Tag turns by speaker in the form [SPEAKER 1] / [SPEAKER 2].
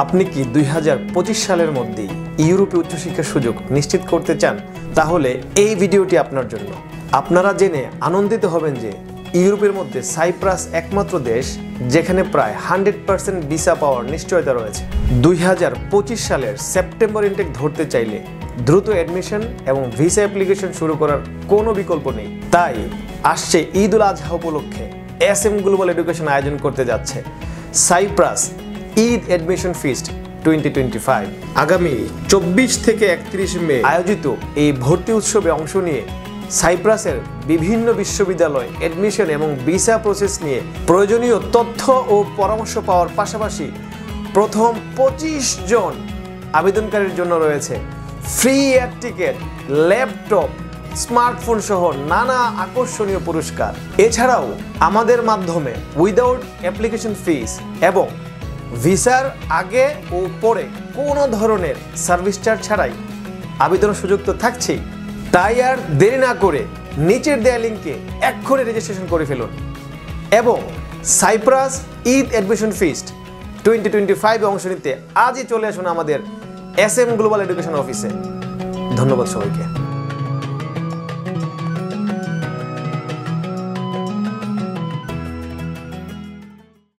[SPEAKER 1] আপনি কি 2025 সালের মধ্যেই ইউরোপে উচ্চশিক্ষার সুযোগ নিশ্চিত করতে চান? তাহলে এই ভিডিওটি আপনার জন্য। আপনারা জেনে আনন্দিত হবেন যে ইউরোপের মধ্যে সাইপ্রাস একমাত্র দেশ যেখানে প্রায় 100% ভিসা পাওয়ার নিশ্চয়তা রয়েছে। 2025 সালের সেপ্টেম্বর ইনটেক ধরতে চাইলে দ্রুত অ্যাডমিশন এবং ভিসা অ্যাপ্লিকেশন শুরু করার কোনো বিকল্প নেই। তাই আসছে ঈদ উল আজহা উপলক্ষে SM গ্লোবাল এডুকেশন আয়োজন করতে যাচ্ছে সাইপ্রাস ঈদ অ্যাডমিশন ফিস্ট 2025। আগামী 24 থেকে 31 মে আয়োজিত এই ভর্তি উৎসবে অংশ নিয়ে সাইপ্রাসের বিভিন্ন বিশ্ববিদ্যালয় অ্যাডমিশন এবং ভিসা প্রসেস নিয়ে প্রয়োজনীয় তথ্য ও পরামর্শ পাওয়ার পাশাপাশি প্রথম 25 জন আবেদনকারীর জন্য রয়েছে free air ticket, laptop, smartphone সহ নানা আকর্ষণীয় পুরস্কার। এছাড়াও আমাদের মাধ্যমে উইদাউট অ্যাপ্লিকেশন ফিস এবং ভিসার আগে ও পরে কোনো ধরনের সার্ভিস চার্জ ছাড়াই আবেদনের সুযোগ তো থাকছেই। তাই আর দেরি না করে নিচের দেয়া লিঙ্কে এক্ষুনি রেজিস্ট্রেশন করে ফেলুন এবং সাইপ্রাস ঈদ অ্যাডমিশন ফিস্ট 2025 অংশ নিতে আজই চলে আসুন আমাদের SM গ্লোবাল এডুকেশন অফিসে। ধন্যবাদ সবাইকে।